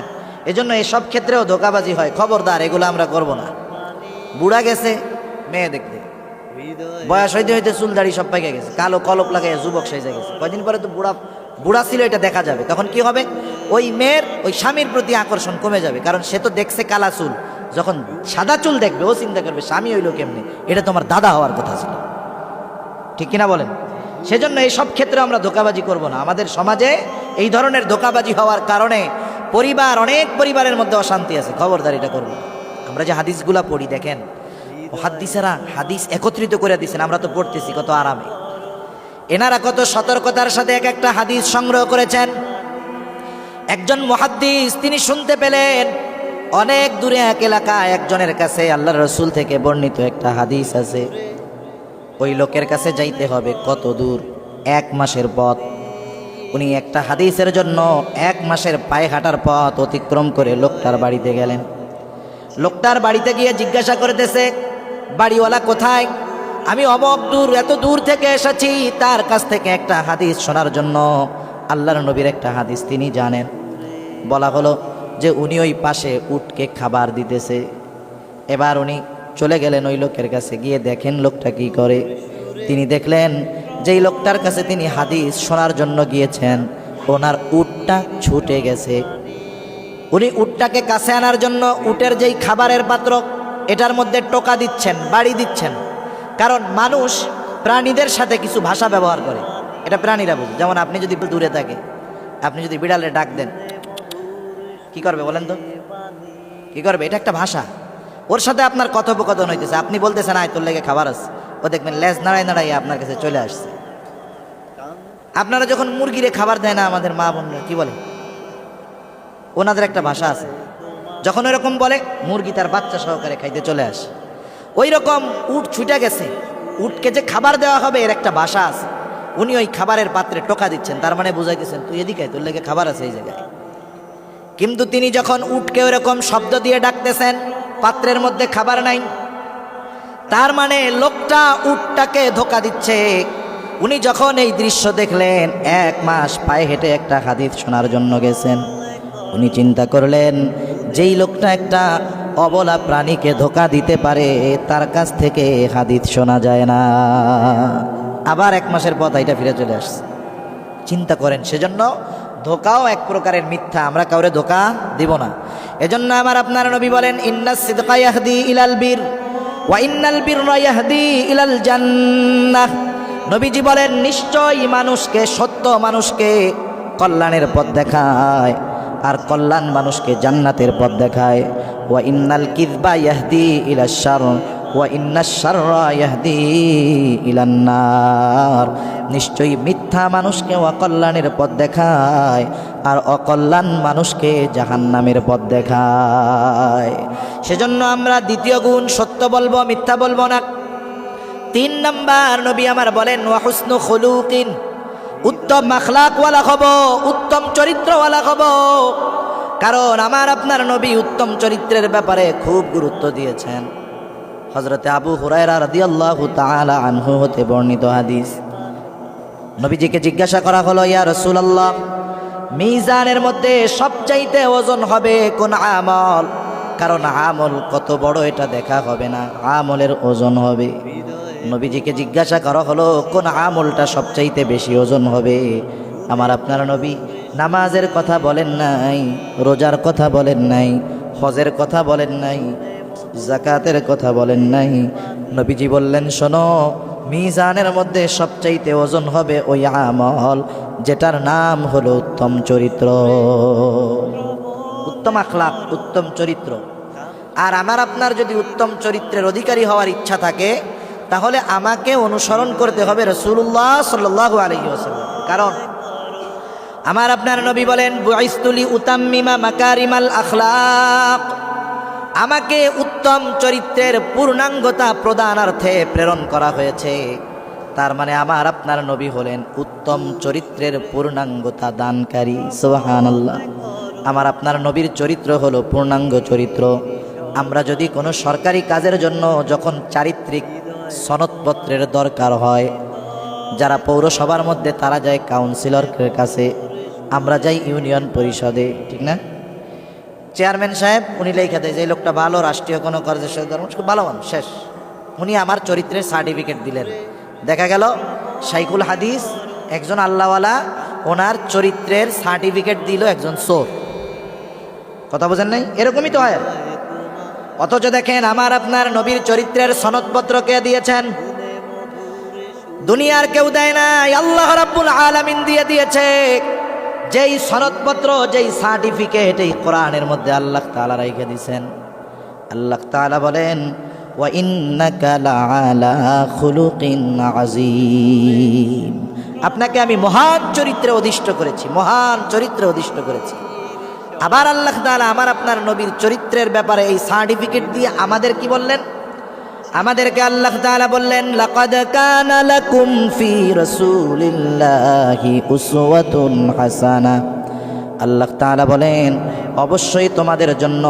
এজন্য এসব ক্ষেত্রেও ধোকাবাজি হয়, খবরদার এগুলো আমরা করব না। বুড়া গেছে মেয়ে দেখতে, বয়স হইতে হইতে চুল দাড়ি সব পাইকে গেছে, কালো কলপ লাগাই যুবক সেজে গেছে, কয়দিন পরে তো বুড়া ছিল এটা দেখা যাবে, তখন কি হবে? ওই মেয়ের ওই স্বামীর প্রতি আকর্ষণ কমে যাবে, কারণ সে তো দেখছে কালা চুল, যখন সাদা চুল দেখবে ও চিন্তা করবে স্বামী হইলো কেমনে, এটা তোমার দাদা হওয়ার কথা ছিল, ঠিক কিনা বলেন? সেজন্য এই সব ক্ষেত্রে আমরা ধোকাবাজি করব না। আমাদের সমাজে এই ধরনের ধোকাবাজি হওয়ার কারণে অনেক পরিবারের মধ্যে অশান্তি আছে, খবরদার এটা করব। আমরা যে হাদিসগুলা পড়ি দেখেন, মুহাদ্দিসেরা হাদিস একত্রিত করে দিয়েছেন, আমরা তো পড়তেছি কত আরামে। এনারা কত সতর্কতার সাথে এক একটা হাদিস সংগ্রহ করেছেন। একজন মুহাদ্দিস তিনি শুনতে পেলেন অনেক দূরে এক এলাকায় একজনের কাছে আল্লাহর রাসূল থেকে বর্ণিত একটা হাদিস আছে, ওই লোকের কাছে যাইতে হবে কত দূর? 1 মাসের পথ। উনি একটা হাদিসের জন্য 1 মাসের পায়ে হাঁটার পথ অতিক্রম করে লোকটার বাড়িতে গেলেন। লোকটার বাড়িতে গিয়ে জিজ্ঞাসা করতেছে, বাড়িওয়ালা কোথায়? আমি অমক দূর, এত দূর থেকে এসেছি তার কাছ থেকে একটা হাদিস শোনার জন্য। আল্লাহর নবীর একটা হাদিস তিনি জানেন। বলা হলো যে উনি ওই পাশে উটকে খাবার দিতেছে। এবার উনি চলে গেলেন ওই লোকের কাছে, গিয়ে দেখেন লোকটা কি করে। তিনি দেখলেন যেই লোকটার কাছে তিনি হাদিস শোনার জন্য গিয়েছেন ওনার উটটা ছুটে গেছে। উনি উটটাকে কাছে আনার জন্য উটের যেই খাবারের পাত্র এটার মধ্যে টোকা দিচ্ছেন, বাড়ি দিচ্ছেন, কারণ মানুষ প্রাণীদের সাথে কিছু ভাষা ব্যবহার করে, এটা প্রাণীরা বুঝে। যেমন আপনি যদি দূরে থাকে, আপনি যদি বিড়ালে ডাক দেন, কি করবে বলেন তো? কি করবে? এটা একটা ভাষা। ওর সাথে আপনার কথোপকথন হইতেছে, আপনি বলতেছেন আয় তোর লেগে খাবার আছে, ও দেখবেন লেজ নাড়াই নাড়াই আপনার কাছে চলে আসছে। আপনারা যখন মুরগিরে খাবার দেয় না আমাদের মা বোনরা, কি বলে? ওনাদের একটা ভাষা আছে, যখন ওইরকম বলে মুরগি তার বাচ্চা সহকারে খাইতে চলে আসে। ওই রকম উট ছুটে গেছে, উটকে যে খাবার দেওয়া হবে এর একটা ভাষা আছে। উনি ওই খাবারের পাত্রে টোকা দিচ্ছেন, তার মানে বুঝাইতেছেন তুই এদিকে তোর লেগে খাবার আছে এই জায়গায়। কিন্তু তিনি যখন উটকে ওইরকম শব্দ দিয়ে ডাকতেছেন, পাত্রের মধ্যে খাবার নাই, তার মানে লোকটা উটটাকে ধোকা দিচ্ছে। উনি যখন এই দৃশ্য দেখলেন, 1 মাস পায়ে হেঁটে একটা হাদিস শোনার জন্য গেছেন, উনি চিন্তা করলেন যেই লোকটা একটা অবলা প্রাণীকে ধোকা দিতে পারে তার কাছ থেকে হাদিস শোনা যায় না। আবার 1 মাসের পথ এটা ফিরে চলে আসছে। চিন্তা করেন, সেজন্য ধোকাও এক প্রকারের মিথ্যা, আমরা কাউরে ধোকা দিব না। এজন্য আমার আপনার নবী বলেন, ইন্নাস সিদকা ইয়াহদি ইলাল বীর ওয়া ইন্নাল বিররা ইয়াহদি ইলাল জান্নাহ। নবীজি বলেন, নিশ্চয়ই মানুষকে, সত্য মানুষকে কল্যাণের পথ দেখায়, আর কল্যাণ মানুষকে জান্নাতের পথ দেখায়। ওয়া ইন্নাল কিযবা ইয়াহদি ইলাশ শার ওয়া ইন্নাশ শাররা ইয়াহদি ইলান নার। নিশ্চয়ই মিথ্যা মানুষকে অকল্যাণের পথ দেখায়, আর অকল্যাণ মানুষকে জাহান্নামের পথ দেখায়। সেজন্য আমরা দ্বিতীয় গুণ, সত্য বলবো, মিথ্যা বলবো না। 3 নাম্বার নবী আমার বলেন, ওয়া হুসনু খুলুকিন, উত্তম আখলাকওয়ালা হব, উত্তম চরিত্রওয়ালা হব। কারণ আমার আপনার নবী উত্তম চরিত্রের ব্যাপারে খুব গুরুত্ব দিয়েছেন। হযরতে আবু হুরায়রা রাদিয়াল্লাহু তাআলা আনহু হতে বর্ণিত হাদিস, নবীজিকে জিজ্ঞাসা করা হলো, ইয়া রাসূলুল্লাহ, মিজানের মধ্যে সবচাইতে ওজন হবে কোন আমল? কারণ আমল কত বড় এটা দেখা হবে না, আমলের ওজন হবে। নবীজিকে জিজ্ঞাসা করা হলো কোন আমলটা সবচাইতে বেশি ওজন হবে? আমার আপনার নবী নামাজের কথা বলেন নাই, রোজার কথা বলেন নাই, হজের কথা বলেন নাই, যাকাতের কথা বলেন নাই। নবীজি বললেন, শোনো, মিজানের মধ্যে সবচাইতে ওজন হবে ওই আমল যেটার নাম হলো উত্তম চরিত্র, উত্তম আখলাক, উত্তম চরিত্র। আর আমার আপনার যদি উত্তম চরিত্রের অধিকারী হওয়ার ইচ্ছা থাকে, তাহলে আমাকে অনুসরণ করতে হবে রাসূলুল্লাহ সাল্লাল্লাহু আলাইহি ওয়াসাল্লাম। কারণ আমার আপনার নবী বলেন, বুইসতু লিউতাম্মিমা মাকারিমাল আখলাক, আমাকে উত্তম চরিত্রের পূর্ণাঙ্গতা প্রদানার্থে প্রেরণ করা হয়েছে। তার মানে আমার আপনার নবী হলেন উত্তম চরিত্রের পূর্ণাঙ্গতা দানকারী। সুবহানাল্লাহ। আমার আপনার নবীর চরিত্র হলো পূর্ণাঙ্গ চরিত্র। আমরা যদি কোনো সরকারি কাজের জন্য যখন চারিত্রিক সনদপত্রের দরকার হয়, যারা পৌরসভার মধ্যে তারা যায় কাউন্সিলরের কাছে, আমরা যাই ইউনিয়ন পরিষদে, ঠিক না? চেয়ারম্যান সাহেব উনি লেখা দেয় যে এই লোকটা ভালো, রাষ্ট্রীয় কোনো কাজের সাথে ভালো মানুষ, শেষ। উনি আমার চরিত্রের সার্টিফিকেট দিলেন। দেখা গেল শাইখুল হাদিস একজন আল্লাহওয়ালা, ওনার চরিত্রের সার্টিফিকেট দিল একজন চোর। কথা বোঝেন নাই? এরকমই তো হয়। অথচ দেখেন আমার আপনার নবীর চরিত্রের সনদপত্র কে দিয়েছেন? দুনিয়ার কেউ দেয় নাই, আল্লাহ রাব্বুল আলামিন দিয়ে দিয়েছে। যেই সনদপত্র, যেই সার্টিফিকেট এই কোরআনের মধ্যে আল্লাহ তাআলা রেখে দিয়েছেন। আল্লাহ তাআলা বলেন, ওয়া ইন্নাকা লাআলা খুলুকিন আযীম, আপনাকে আমি মহান চরিত্রে অধিষ্ঠ করেছি, মহান চরিত্রে অধিষ্ঠ করেছি। আবার আল্লাহ তাআলা আমার আপনার নবীর চরিত্রের ব্যাপারে এই সার্টিফিকেট দিয়ে আমাদের কি বললেন? আমাদেরকে আল্লাহ তাআলা বললেন, লাকাদ কানা লাকুম ফি রাসূলিল্লাহি উসওয়াতুন হাসানাহ। আল্লাহ তাআলা বলেন, অবশ্যই তোমাদের জন্য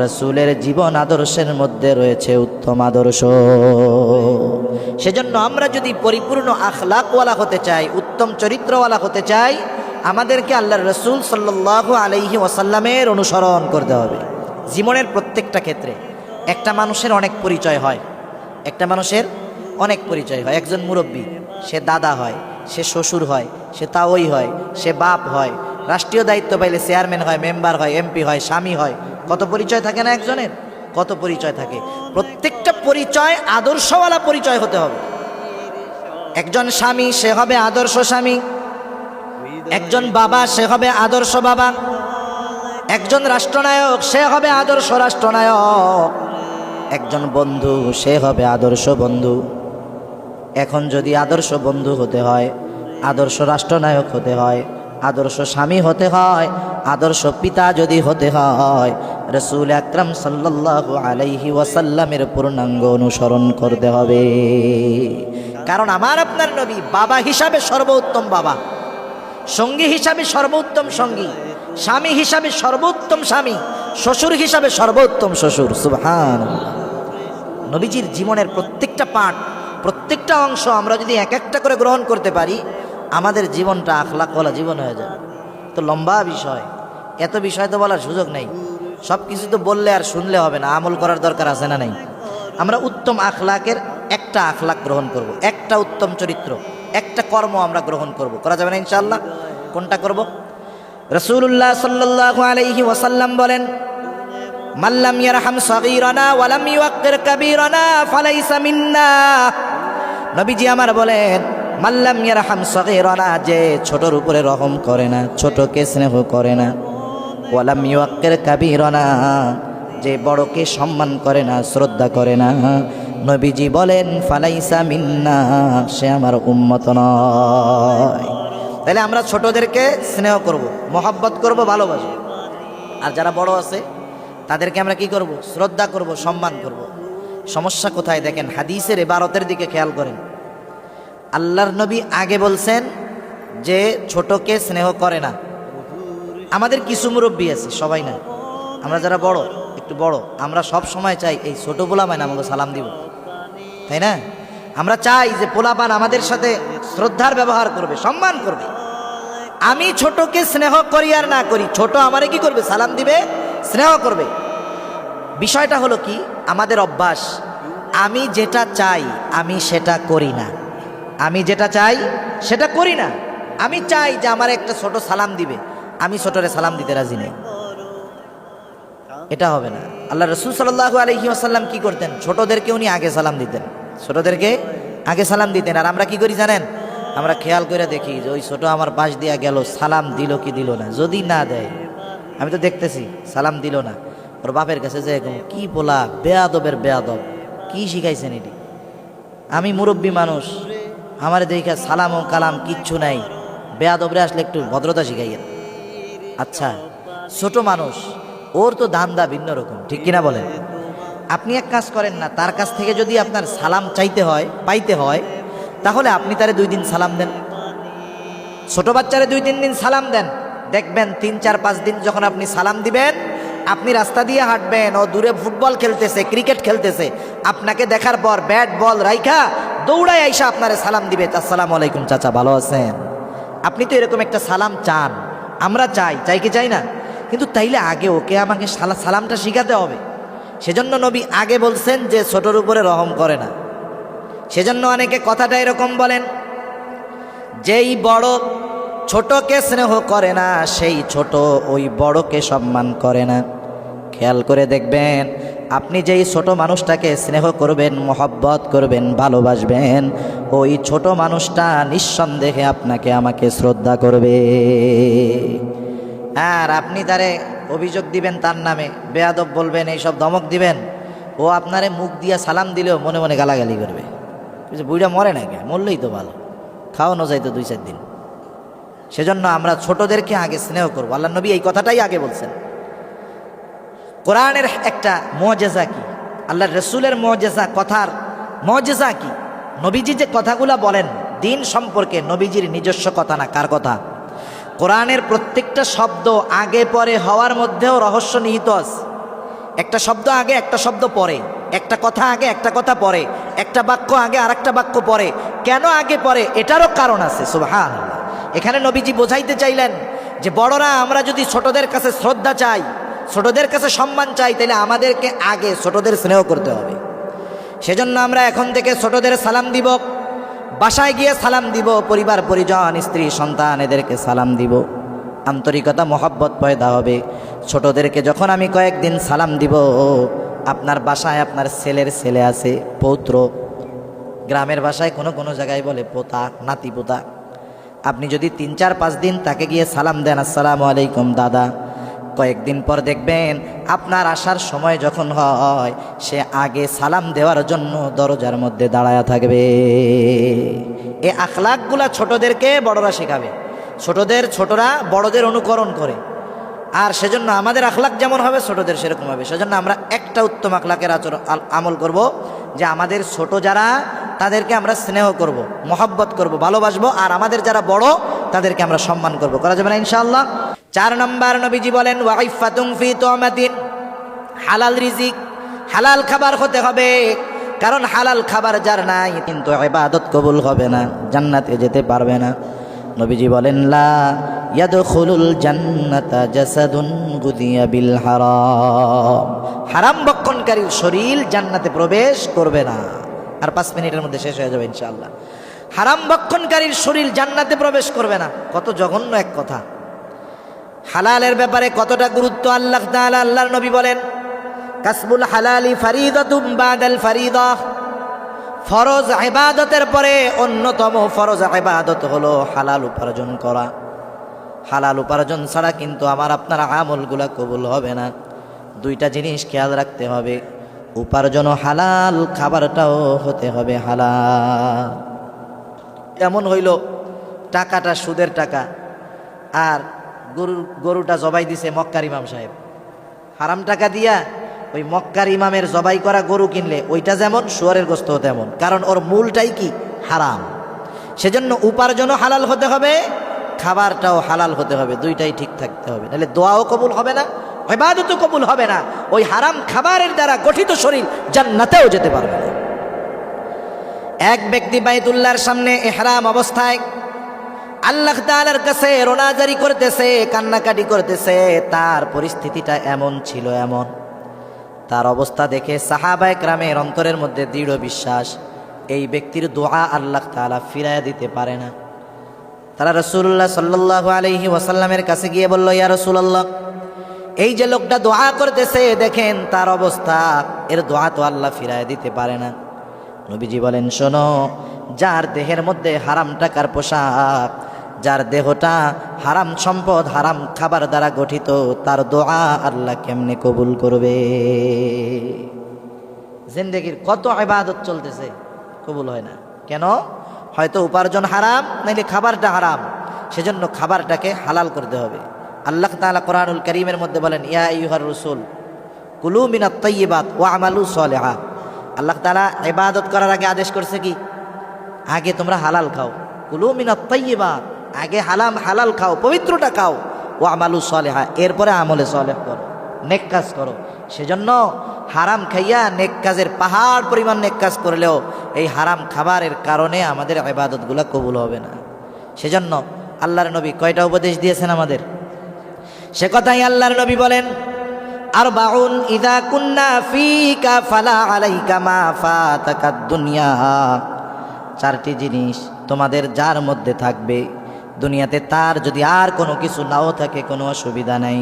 রাসূলের জীবন আদর্শের মধ্যে রয়েছে উত্তম আদর্শ। সেজন্য আমরা যদি পরিপূর্ণ আখলাকওয়ালা হতে চাই, উত্তম চরিত্রওয়ালা হতে চাই, আমাদেরকে আল্লাহর রাসূল সাল্লাল্লাহু আলাইহি ওয়াসাল্লামের অনুসরণ করতে হবে জীবনের প্রত্যেকটা ক্ষেত্রে। একটা মানুষের অনেক পরিচয় হয়, একটা মানুষের অনেক পরিচয় হয়। একজন মুরব্বী, সে দাদা হয়, সে শ্বশুর হয়, সে তাওই হয়, সে বাপ হয়, রাষ্ট্রীয় দায়িত্ব পাইলে চেয়ারম্যান হয়, মেম্বার হয়, এমপি হয়, স্বামী হয়। কত পরিচয় থাকে না একজনের? কত পরিচয় থাকে। প্রত্যেকটা পরিচয় আদর্শওয়ালা পরিচয় হতে হবে। একজন স্বামী, সে হবে আদর্শ স্বামী। একজন বাবা, সে হবে আদর্শ বাবা। একজন রাষ্ট্রনায়ক, সে হবে আদর্শ রাষ্ট্রনায়ক। একজন বন্ধু, সে হবে আদর্শ বন্ধু। এখন যদি আদর্শ বন্ধু হতে হয়, আদর্শ রাষ্ট্রনায়ক হতে হয়, আদর্শ স্বামী হতে হয়, আদর্শ পিতা যদি হতে হয়, রাসূল আকরাম সাল্লাল্লাহু আলাইহি ওয়াসাল্লামের পূর্ণাঙ্গ অনুসরণ করতে হবে। কারণ আমার আপনার নবী বাবা হিসাবে সর্বোত্তম বাবা, সঙ্গী হিসাবে সর্বোত্তম সঙ্গী, স্বামী হিসাবে সর্বোত্তম স্বামী, শ্বশুর হিসাবে সর্বোত্তম শ্বশুর। সুবহানাল্লাহ। নবীজির জীবনের প্রত্যেকটা পাঠ, প্রত্যেকটা অংশ আমরা যদি এক একটা করে গ্রহণ করতে পারি, আমাদের জীবনটা আখলাকওয়ালা জীবন হয়ে যাবে। তো লম্বা বিষয়, এত বিষয় তো বলার সুযোগ নেই। সব কিছু তো বললে আর শুনলে হবে না, আমল করার দরকার আছে না? নাই। আমরা উত্তম আখলাকের একটা আখলাক গ্রহণ করব, একটা উত্তম চরিত্র, একটা কর্ম আমরা গ্রহণ করব। করা যাবে না ইনশাআল্লাহ? কোনটা করব? রাসূলুল্লাহ সাল্লাল্লাহু আলাইহি ওয়াসাল্লাম বলেন, মাল্লাম ইয়ারহাম সাগীরানা ওয়া লাম ইউক্কির কাবীরানা ফালাইসা মিন্না। নবীজি আমার বলেন, মাল্লাম ইয়ারহাম সাগীরানা, যে ছোটর উপরে রহম করে না, ছোটকে স্নেহ করে না, ওয়া লাম ইউক্কির কাবীরানা, যে বড়কে সম্মান করে না, শ্রদ্ধা করে না, নবীজি বলেন ফালাইসা মিন্না, সে আমার উম্মত নয়। তাহলে আমরা ছোটদেরকে স্নেহ করব, মহব্বত করব, ভালোবাসব। আর যারা বড় আছে তাদেরকে আমরা কি করব? শ্রদ্ধা করব, সম্মান করব। সমস্যা কোথায় দেখেন, হাদিসের ইবারতের দিকে খেয়াল করেন। আল্লাহর নবী আগে বলছেন যে ছোটকে স্নেহ করে না। আমাদের কিছু মুরব্বী আছে, সবাই না, আমরা যারা বড়, একটু বড়, আমরা সব সময় চাই এই ছোট পোলাপান আমাকে সালাম দিব, তাই না? আমরা চাই যে পোলাপান আমাদের সাথে শ্রদ্ধার ব্যবহার করবে, সম্মান করবে। আমি ছোটকে স্নেহ করি আর না করি, ছোট আমারে কি করবে? সালাম দিবে, স্নেহ করবে। বিষয়টা হলো কি, আমাদের অভ্যাস, আমি যেটা চাই আমি সেটা করি না। আমি যেটা চাই সেটা করি না। আমি চাই যে আমার একটা ছোট সালাম দিবে, আমি ছোটরে সালাম দিতে রাজি নেই। এটা হবে না। আল্লাহ রসুল সাল্লাল্লাহু আলাইহি ওয়াসাল্লাম কি করতেন? ছোটদেরকে উনি আগে সালাম দিতেন, ছোটদেরকে আগে সালাম দিতেন। আর আমরা কি করি জানেন? আমরা খেয়াল করে দেখি যে ওই ছোট আমার পাশ দিয়া গেল, সালাম দিল কি দিল না। যদি না দেয়, আমি তো দেখতেছি সালাম দিল না, ওর বাপের কাছে যে কি বলা, বেয়াদবের বেয়াদব, কি শিখাইছেন এটি? আমি মুরব্বী মানুষ, আমার দেখা সালাম ও কালাম কিচ্ছু নাই, বেয়াদবরে আসলে একটু ভদ্রতা শিখাইয়েন। আচ্ছা, ছোট মানুষ, ওর তো ধান্দা ভিন্ন রকম, ঠিক কিনা বলেন? আপনি এক কাজ করেন না, তার কাছ থেকে যদি আপনার সালাম চাইতে হয়, পাইতে হয়, তাহলে আপনি তারে 2 দিন সালাম দেন। ছোট বাচ্চারে 2-3 দিন সালাম দেন, দেখবেন 3-4-5 দিন যখন আপনি সালাম দিবেন, আপনি রাস্তা দিয়ে হাঁটবেন, ও দূরে ফুটবল খেলতেছে, ক্রিকেট খেলতেছে, আপনাকে দেখার পর ব্যাট বল রাইখা দৌড়ায় আইসা আপনারে সালাম দিবে, আসসালামু আলাইকুম চাচা, ভালো আছেন? আপনি তো এরকম একটা সালাম চান, আমরা চাই, চাই কি চাই না? কিন্তু তাইলে আগে ওকে আমাকে সালামটা শিখাতে হবে। সেজন্য নবী আগে বলছেন যে ছোটর উপরে রহম করে না। সেজন্য অনেকে কথাটা এরকম বলেন, যেই বড় ছোটকে স্নেহ করে না, সেই ছোট ওই বড়কে সম্মান করে না। খেয়াল করে দেখবেন, আপনি যেই ছোট মানুষটাকে স্নেহ করবেন, মহব্বত করবেন, ভালোবাসবেন, ওই ছোট মানুষটা নিঃসন্দেহে আপনাকে আমাকে শ্রদ্ধা করবে। আর আপনি তারে অভিযোগ দিবেন, তার নামে বেয়াদব বলবেন, এইসব ধমক দিবেন, ও আপনারে মুখ দিয়া সালাম দিলেও মনে মনে গালাগালি করবে। বুড়া মরে না কে? মরলেই তো ভালো, খাওয়ানো যাইতো 2-4 দিন। সেজন্য আমরা ছোটদেরকে আগে স্নেহ করবো। আল্লাহ নবী এই কথাটাই আগে বলছেন। কোরআনের একটা মুআজিজা কি, আল্লাহ রসুলের মুআজিজা, কথার মুআজিজা কি? নবীজি যে কথাগুলা বলেন দিন সম্পর্কে, নবীজির নিজস্ব কথা না, কার কথা? কোরআনের প্রত্যেকটা শব্দ আগে পরে হওয়ার মধ্যেও রহস্য নিহিত আছে। একটা শব্দ আগে, একটা শব্দ পরে, একটা কথা আগে, একটা কথা পরে, একটা বাক্য আগে, আর একটা বাক্য পরে। কেন আগে পরে? এটারও কারণ আছে। সুবহানাল্লাহ। এখানে নবীজি বোঝাইতে চাইলেন যে বড়রা আমরা যদি ছোটদের কাছে শ্রদ্ধা চাই, ছোটদের কাছে সম্মান চাই, তাহলে আমাদেরকে আগে ছোটদের স্নেহ করতে হবে। সেজন্য আমরা এখন থেকে ছোটদের সালাম দিব, বাসায় গিয়ে সালাম দিব, পরিবার পরিজন, স্ত্রী সন্তান, এদেরকে সালাম দিব। আন্তরিকতা, মহব্বত পয়দা হবে। ছোটদেরকে যখন আমি কয়েকদিন সালাম দিব, আপনার বাসায় আপনার ছেলের ছেলে আছে, পৌত্র, গ্রামের ভাষায় কোনো কোনো জায়গায় বলে পোতা, নাতি পোতা। আপনি যদি 3-4-5 দিন তাকে গিয়ে সালাম দেন, আসসালামু আলাইকুম দাদা, কয়েকদিন পর দেখবেন আপনার আসার সময় যখন হয়, সে আগে সালাম দেওয়ার জন্য দরজার মধ্যে দাঁড়ায়া থাকবে। এই আখলাকগুলা ছোটদেরকে বড়রা শেখাবে। ছোটরা বড়দের অনুকরণ করে। আর সেজন্য আমাদের আখলাক যেমন হবে, ছোটদের সেরকম হবে। সেজন্য আমরা একটা উত্তম আখলাকের আমল করব, যে আমাদের ছোট যারা, তাদেরকে আমরা স্নেহ করব, মহব্বত করব, ভালোবাসবো। আর আমাদের যারা বড়, তাদেরকে আমরা সম্মান করব। করা যাবে না ইনশাআল্লাহ? 4 নম্বর নবীজি বলেন, ওয়াইফাতুন ফি তুমাতিন, হালাল রিজিক, হালাল খাবার হতে হবে। কারণ হালাল খাবার যার নাই, কিন্তু ইবাদত কবুল হবে না, জান্নাতে যেতে পারবে না। নবীজি বলেন, লা ইয়াদখুলুল জান্নাতা জাসাদুন গুদিয়া বিল হারাম, হারাম ভক্ষণকারীর শরীর জান্নাতে প্রবেশ করবে না। আর 5 মিনিটের মধ্যে শেষ হয়ে যাবে ইনশাআল্লাহ। হারাম ভক্ষণকারীর শরীর জান্নাতে প্রবেশ করবে না। কত জঘন্য এক কথা! হালালের ব্যাপারে কতটা গুরুত্ব আল্লাহ তাআলা, আল্লাহর নবী বলেন, কাসবুল হালালি ফারিদাতুম বাদাল ফারিদাহ, ফরজ ইবাদতের পরে অন্যতম ফরজ ইবাদত হলো হালাল উপার্জন করা। হালাল উপার্জন ছাড়া কিন্তু আমার আপনার আমলগুলা কবুল হবে না। 2টা জিনিস খেয়াল রাখতে হবে, উপার্জনও হালাল, খাবারটাও হতে হবে হালাল। এমন হইল টাকাটা সুদের টাকা, আর গরুটা জবাই দিছে মক্কার ইমাম সাহেব, হারাম টাকা দিয়া ওই মক্কার ইমামের জবাই করা গরু কিনলে ওইটা যেমন, শুয়ারের গোস্ত তেমন, কারণ ওর মূলটাই কি? হারাম। সেজন্য উপার্জনও হালাল হতে হবে, খাবারটাও হালাল হতে হবে, দুইটাই ঠিক থাকতে হবে, নাহলে দোয়াও কবুল হবে না, ইবাদতও কবুল হবে না। ওই হারাম খাবারের দ্বারা গঠিত শরীর জান্নাতেও যেতে পারবে না। এক ব্যক্তি বাইতুল্লাহর সামনে ইহরাম অবস্থায় আল্লাহ তাআলার কাছে রোনাজারি করতেছে, কান্নাকাটি করতেছে। তার পরিস্থিতিটা এমন ছিল, এমন তার অবস্থা দেখে সাহাবায়ে কেরামের অন্তরের মধ্যে দৃঢ় বিশ্বাস, এই ব্যক্তির দোয়া আল্লাহ তাআলা ফিরাইয়া দিতে পারে না। তারা রাসূলুল্লাহ সাল্লাল্লাহু আলাইহি ওয়াসাল্লামের কাছে গিয়ে বলল, ইয়া রাসূলুল্লাহ, এই যে লোকটা দোয়া করতেছে দেখেন তার অবস্থা, এর দোয়া তো আল্লাহ ফিরাইয়া দিতে পারে না। নবীজি বলেন, শোনো, যার দেহের মধ্যে হারাম টাকার পোশাক, যার দেহটা হারাম সম্পদ হারাম খাবার দ্বারা গঠিত, তার দোয়া আল্লাহ কেমনে কবুল করবে? জিন্দেগির কত ইবাদত চলতেছে, কবুল হয় না কেন? হয়তো উপার্জন হারাম, নাইলে খাবারটা হারাম, সেজন্য খাবারটাকে হালাল করতে হবে। আল্লাহ তাআলা কোরআনুল কারীমের মধ্যে বলেন, ইয়া আইয়ুহার রাসূল কুলু মিনাত তাইয়্যিবাত ওয়া আমালু সলিহা। আল্লাহ তাআলা ইবাদত করার আগে আদেশ করছে কি? আগে তোমরা হালাল খাও। কুলু মিনাত তাইয়্যিবাত, আগে হালাল খাও, পবিত্রটা খাও। ওয়া আমালু সলিহা, এরপরে আমলে সলেহ করো, নেক কাজ করো। সেজন্য হারাম খাইয়া নেক কাজের পাহাড় পরিমাণ নেক কাজ করলেও এই হারাম খাবারের কারণে আমাদের ইবাদতগুলো কবুল হবে না। সেজন্য আল্লাহর নবী কয়টা উপদেশ দিয়েছেন আমাদের? সে কথাই আল্লাহর নবী বলেন, আরবাউন ইযা কুন্না ফীকা ফালা আলাইকা মা ফাতাকাদ দুনিয়া। চারটি জিনিস তোমাদের যার মধ্যে থাকবে, দুনিয়াতে তার যদি আর কোনো কিছু নাও থাকে কোনো অসুবিধা নাই।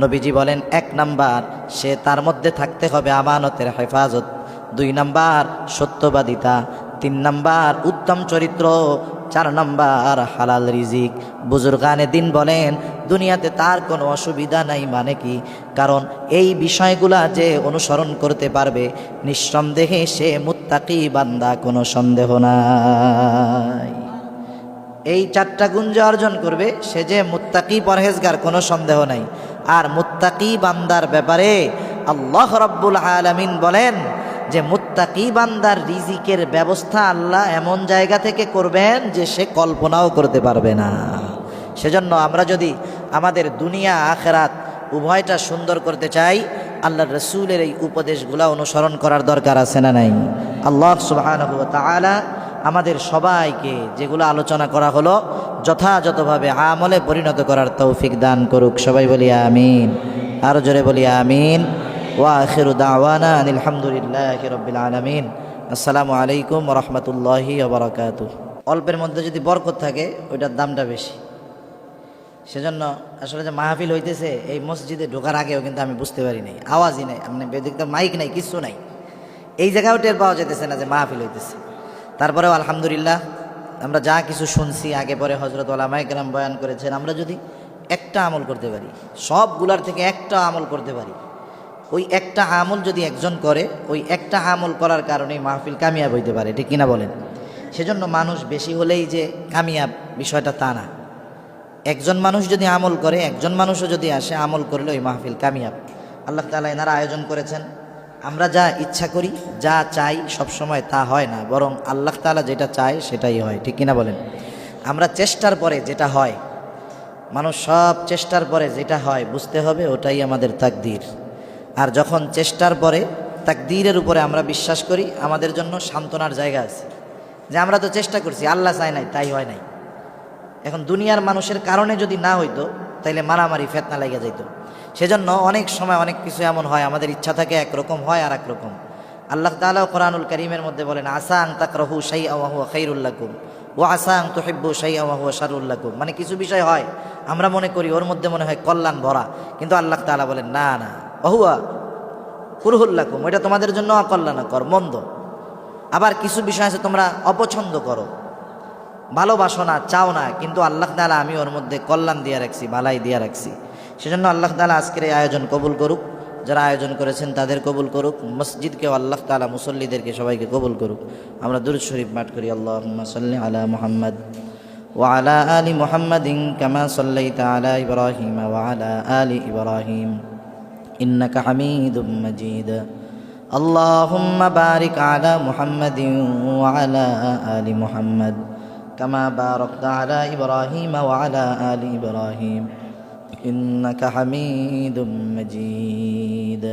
নবীজি বলেন, 1 নাম্বার, সে তার মধ্যে থাকতে হবে আমানতের হেফাজত। 2 নাম্বার সত্যবাদিতা। 3 নাম্বার উত্তম চরিত্র। 4 নাম্বার হালাল রিজিক। বুজুর্গানে দিন বলেন, দুনিয়াতে তার কোনো অসুবিধা নাই মানে কি? কারণ এই বিষয়গুলা যে অনুসরণ করতে পারবে, নিঃসন্দেহে সে মুত্তাকি বান্দা, কোনো সন্দেহ নাই। এই 4টা গুণ যে অর্জন করবে, সে যে মুত্তাকি পরহেজগার, কোনো সন্দেহ নাই। আর মুত্তাকি বান্দার ব্যাপারে আল্লাহ রাব্বুল আলামিন বলেন যে মুত্তাকি বান্দার রিজিকের ব্যবস্থা আল্লাহ এমন জায়গা থেকে করবেন যে সে কল্পনাও করতে পারবে না। সেজন্য আমরা যদি আমাদের দুনিয়া আখেরাত উভয়টা সুন্দর করতে চাই, আল্লাহর রাসূলের এই উপদেশগুলো অনুসরণ করার দরকার আছে না নাই? আল্লাহ সুবহানাহু ওয়া তাআলা আমাদের সবাইকে যেগুলো আলোচনা করা হলো যথাযথভাবে আমলে পরিণত করার তৌফিক দান করুক। সবাই বলি আমিন, আরো জোরে বলি আমিন। ওয়া আখিরু দাওয়ানা আনিল হামদুলিল্লাহি রাব্বিল আলামিন। আসসালামু আলাইকুম ওয়া রাহমাতুল্লাহি ওয়া বারাকাতুহু। অল্পের মধ্যে যদি বরকত থাকে, ওইটার দামটা বেশি। সেজন্য আসলে যে মাহফিল হইতেছে, এই মসজিদে ঢোকার আগেও কিন্তু আমি বুঝতে পারি নাই, আওয়াজই নাই, আপনি দেখতে মাইক নাই, কিচ্ছু নাই, এই জায়গাও টের পাওয়া যেতেছে না যে মাহফিল হইতেছে। তারপরেও আলহামদুলিল্লাহ আমরা যা কিছু শুনছি, আগে পরে হযরত উলামায়ে কেরাম বয়ান করেছেন, আমরা যদি একটা আমল করতে পারি, সবগুলার থেকে একটা আমল করতে পারি, ওই একটা আমল যদি একজন করে, ওই একটা আমল করার কারণেই মাহফিল কামিয়াব হইতে পারে, ঠিক কিনা বলেন? সেজন্য মানুষ বেশি হলেই যে কামিয়াব, বিষয়টা তা না। একজন মানুষ যদি আমল করে, একজন মানুষও যদি আসে আমল করলে ওই মাহফিল কামিয়াব। আল্লাহ তাআলা এনারা আয়োজন করেছেন। আমরা যা ইচ্ছা করি, যা চাই, সব সময় তা হয় না, বরং আল্লাহ তাআলা যেটা চায় সেটাই হয়, ঠিক কিনা বলেন? আমরা চেষ্টার পরে যেটা হয়, মানুষ সব চেষ্টার পরে যেটা হয় বুঝতে হবে ওটাই আমাদের তাকদীর। আর যখন চেষ্টার পরে তাকদীরের উপরে আমরা বিশ্বাস করি, আমাদের জন্য সান্ত্বনার জায়গা আছে যে আমরা তো চেষ্টা করছি, আল্লাহ চায় নাই, তাই হয় নাই। এখন দুনিয়ার মানুষের কারণে যদি না হইতো, তাইলে মারামারি ফেতনা লেগে যাইত। সেজন্য অনেক সময় অনেক কিছু এমন হয়, আমাদের ইচ্ছা থাকে একরকম, হয় আর একরকম। আল্লাহ তাআলা কোরআনুল কারীমের মধ্যে বলেন, আসা আন তাকরাহু শাইআন ওয়া হুয়া খায়রুল লাকুম ওয়া আসা আন তুহিব্বু শাইআন ওয়া হুয়া শাররুল লাকুম। মানে কিছু বিষয় হয় আমরা মনে করি ওর মধ্যে মনে হয় কল্যাণ ভরা, কিন্তু আল্লাহ তাআলা বলেন না না, ওয়া হুয়া কুরহুল লাকুম, ওইটা তোমাদের জন্য অকল্যাণকর, মন্দ। আবার কিছু বিষয় আছে তোমরা অপছন্দ করো, ভালোবাসো না, চাও না, কিন্তু আল্লাহ তাআলা আমি ওর মধ্যে কল্যাণ দিয়ে রাখছি, ভালাই দিয়ে রাখছি। সেজন্য আল্লাহ তাআলা আজকের এই আয়োজন কবুল করুক, যারা আয়োজন করেছেন তাদের কবুল করুক, মসজিদকেও আল্লাহ তাআলা মুসল্লিদেরকে সবাইকে কবুল করুক। আমরা দুরূদ শরীফ পাঠ করি। আল্লাহুম্মা সাল্লি আলা মুহাম্মদ ওয়া আলা আলি মুহাম্মাদিন কামা সাল্লাইতা আলা ইব্রাহিম ওয়া আলা আলি ইব্রাহিম ইন্নাকা হামিদুম মাজিদ। আল্লাহুম্মা বারিক আলা মুহাম্মাদিন ওয়া আলা আলি মুহাম্মদ কামা বারাকতা আলা ইব্রাহিম ওয়া আলা আলি ইব্রাহিম ইন্নাকা হামিদুম মাজিদ।